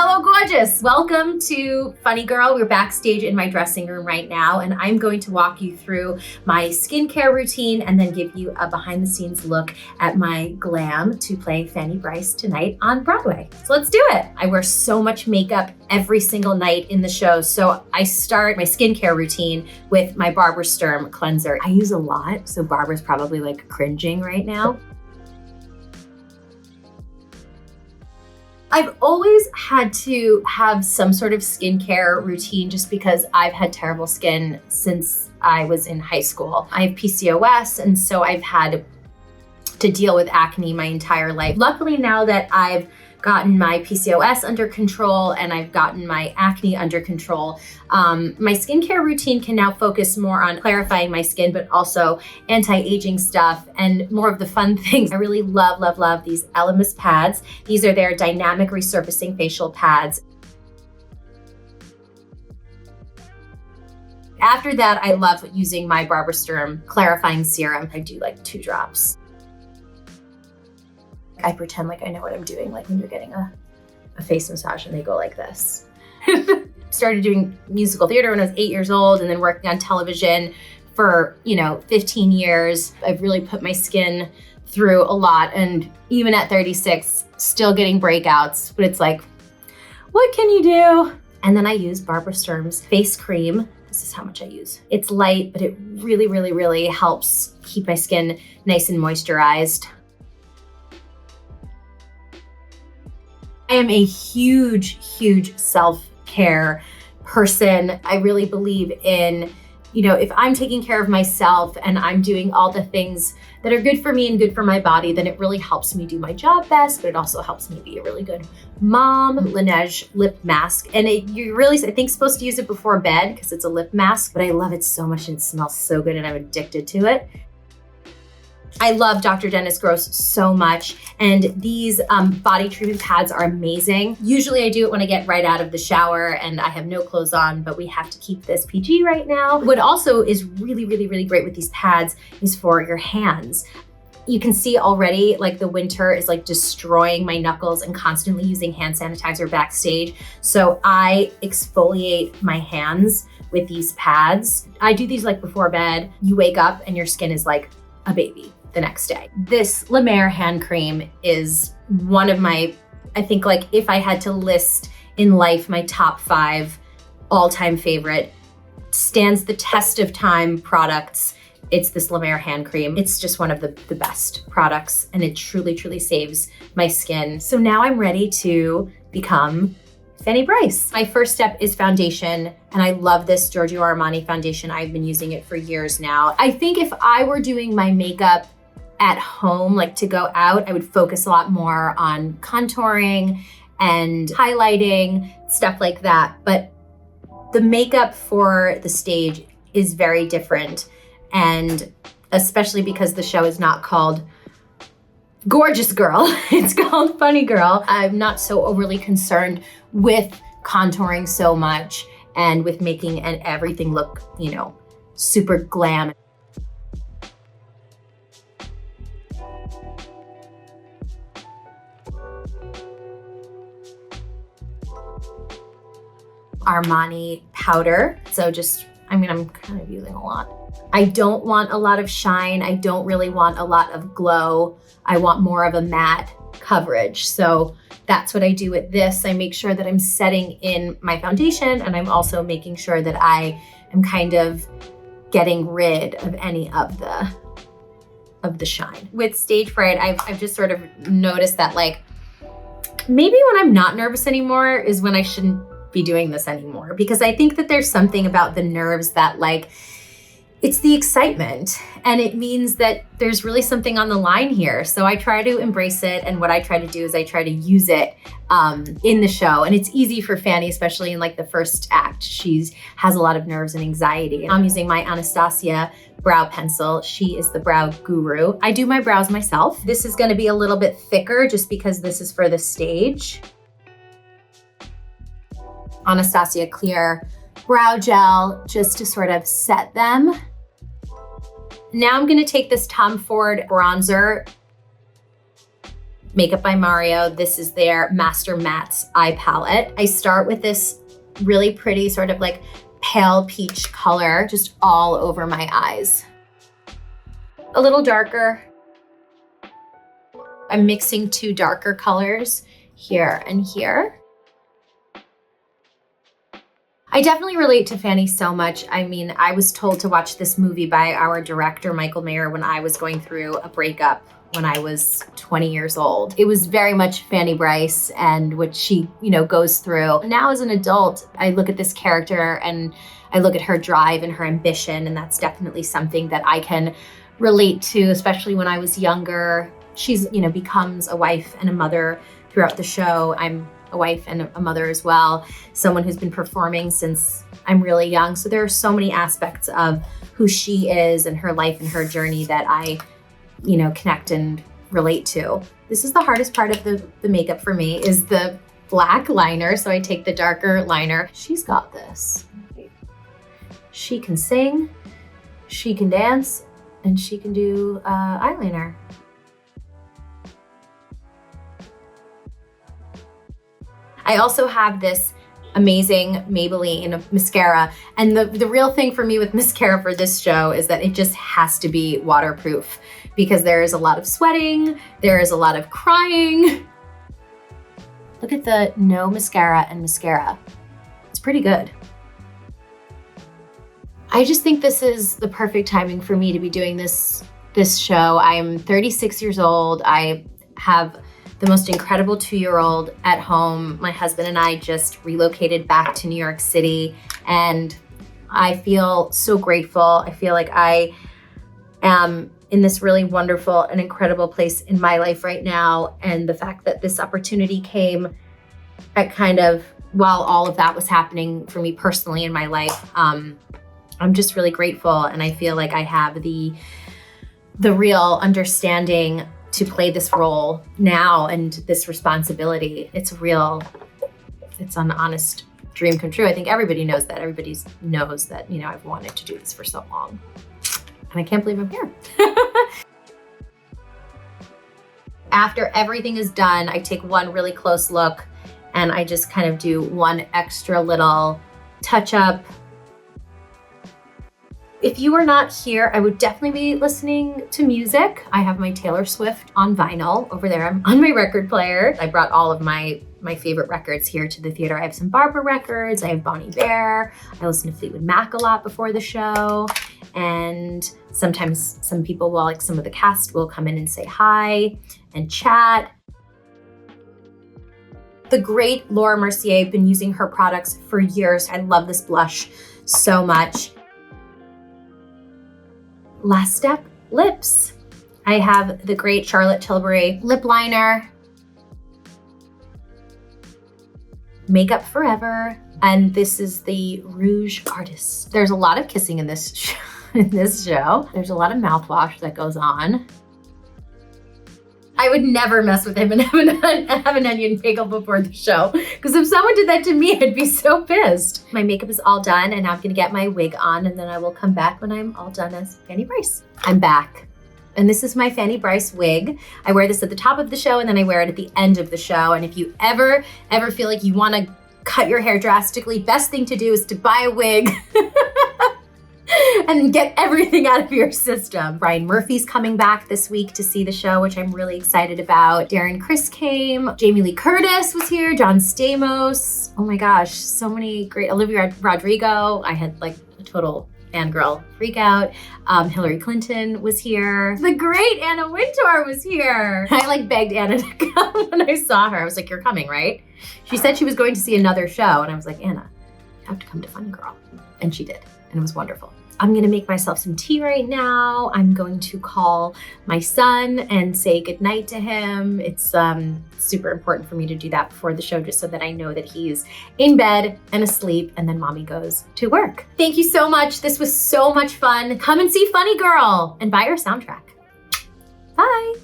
Hello, gorgeous. Welcome to Funny Girl. We're backstage in my dressing room right now, and I'm going to walk you through my skincare routine and then give you a behind the scenes look at my glam to play Fanny Brice tonight on Broadway. So let's do it. I wear so much makeup every single night in the show. So I start my skincare routine with my Barbara Sturm cleanser. I use a lot, so Barbara's probably like cringing right now. I've always had to have some sort of skincare routine just because I've had terrible skin since I was in high school. I have PCOS, and so I've had to deal with acne my entire life. Luckily, now that I've gotten my PCOS under control and I've gotten my acne under control, my skincare routine can now focus more on clarifying my skin, but also anti-aging stuff and more of the fun things. I really love these Elemis pads. These are their dynamic resurfacing facial pads. After that, I love using my Barbara Sturm clarifying serum. I do like 2 drops. I pretend like I know what I'm doing, like when you're getting a face massage and they go like this. Started doing musical theater when I was 8 years old and then working on television for, 15 years. I've really put my skin through a lot, and even at 36, still getting breakouts, but it's like, what can you do? And then I use Barbara Sturm's face cream. This is how much I use. It's light, but it really helps keep my skin nice and moisturized. I am a huge self-care person. I really believe in, if I'm taking care of myself and I'm doing all the things that are good for me and good for my body, then it really helps me do my job best, but it also helps me be a really good mom. Laneige lip mask. And you're really, I think, supposed to use it before bed because it's a lip mask, but I love it so much and it smells so good and I'm addicted to it. I love Dr. Dennis Gross so much, and these body treatment pads are amazing. Usually I do it when I get right out of the shower and I have no clothes on, but we have to keep this PG right now. What also is really great with these pads is for your hands. You can see already, like, the winter is like destroying my knuckles and constantly using hand sanitizer backstage. So I exfoliate my hands with these pads. I do these like before bed. You wake up and your skin is like a baby the next day. This La Mer hand cream is one of my, I think, like, if I had to list in life my top 5 all-time favorite, stands the test of time products, it's this La Mer hand cream. It's just one of the best products, and it truly saves my skin. So now I'm ready to become Fanny Brice. My first step is foundation, and I love this Giorgio Armani foundation. I've been using it for years now. I think if I were doing my makeup at home, like to go out, I would focus a lot more on contouring and highlighting, stuff like that. But the makeup for the stage is very different, and especially because the show is not called Gorgeous Girl, it's called Funny Girl. I'm not so overly concerned with contouring so much and with making everything look, super glam. Armani powder. So I'm kind of using a lot. I don't want a lot of shine. I don't really want a lot of glow. I want more of a matte coverage. So that's what I do with this. I make sure that I'm setting in my foundation, and I'm also making sure that I am kind of getting rid of any of the shine. With stage fright, I've just sort of noticed that, like, maybe when I'm not nervous anymore is when I shouldn't be doing this anymore, because I think that there's something about the nerves that, like, it's the excitement, and it means that there's really something on the line here. So I try to embrace it, and what I try to do is I try to use it in the show. And it's easy for Fanny, especially in like the first act. She has a lot of nerves and anxiety. I'm using my Anastasia brow pencil. She is the brow guru. I do my brows myself. This is gonna be a little bit thicker just because this is for the stage. Anastasia Clear brow gel just to sort of set them. Now I'm gonna take this Tom Ford bronzer Makeup by Mario. This is their Master Mattes eye palette. I start with this really pretty sort of like pale peach color just all over my eyes. A little darker. I'm mixing two darker colors here and here. I definitely relate to Fanny so much. I mean, I was told to watch this movie by our director, Michael Mayer, when I was going through a breakup when I was 20 years old. It was very much Fanny Brice and what she, goes through. Now as an adult, I look at this character and I look at her drive and her ambition, and that's definitely something that I can relate to, especially when I was younger. She's, becomes a wife and a mother throughout the show. I'm a wife and a mother as well, someone who's been performing since I'm really young. So there are so many aspects of who she is and her life and her journey that I, connect and relate to. This is the hardest part of the makeup for me, is the black liner. So I take the darker liner. She's got this. She can sing, she can dance, and she can do eyeliner. I also have this amazing Maybelline mascara. And the real thing for me with mascara for this show is that it just has to be waterproof, because there is a lot of sweating, there is a lot of crying. Look at the no mascara and mascara. It's pretty good. I just think this is the perfect timing for me to be doing this show. I'm 36 years old. I have the most incredible 2-year-old at home. My husband and I just relocated back to New York City, and I feel so grateful. I feel like I am in this really wonderful and incredible place in my life right now. And the fact that this opportunity came at kind of while all of that was happening for me personally in my life, I'm just really grateful. And I feel like I have the real understanding to play this role now and this responsibility. It's an honest dream come true. I think everybody knows that. Everybody knows that, I've wanted to do this for so long. And I can't believe I'm here. After everything is done, I take one really close look and I just kind of do one extra little touch up. If you are not here, I would definitely be listening to music. I have my Taylor Swift on vinyl over there. I'm on my record player. I brought all of my favorite records here to the theater. I have some Barbara records. I have Bonnie Bear. I listen to Fleetwood Mac a lot before the show. And sometimes some people will, like some of the cast will come in and say hi and chat. The great Laura Mercier, I've been using her products for years. I love this blush so much. Last step, lips. I have the great Charlotte Tilbury lip liner. Makeup Forever. And this is the Rouge Artist. There's a lot of kissing in this show. There's a lot of mouthwash that goes on. I would never mess with him and have an onion bagel before the show, because if someone did that to me, I'd be so pissed. My makeup is all done, and now I'm gonna get my wig on, and then I will come back when I'm all done as Fanny Brice. I'm back. And this is my Fanny Brice wig. I wear this at the top of the show, and then I wear it at the end of the show. And if you ever feel like you wanna cut your hair drastically, best thing to do is to buy a wig and get everything out of your system. Brian Murphy's coming back this week to see the show, which I'm really excited about. Darren Criss came. Jamie Lee Curtis was here. John Stamos. Oh my gosh, so many great. Olivia Rodrigo. I had like a total fangirl freak out. Hillary Clinton was here. The great Anna Wintour was here. I begged Anna to come when I saw her. I was like, you're coming, right? She said she was going to see another show, and I was like, Anna, you have to come to Funny Girl. And she did, and it was wonderful. I'm gonna make myself some tea right now. I'm going to call my son and say goodnight to him. It's super important for me to do that before the show, just so that I know that he's in bed and asleep, and then mommy goes to work. Thank you so much. This was so much fun. Come and see Funny Girl and buy our soundtrack. Bye.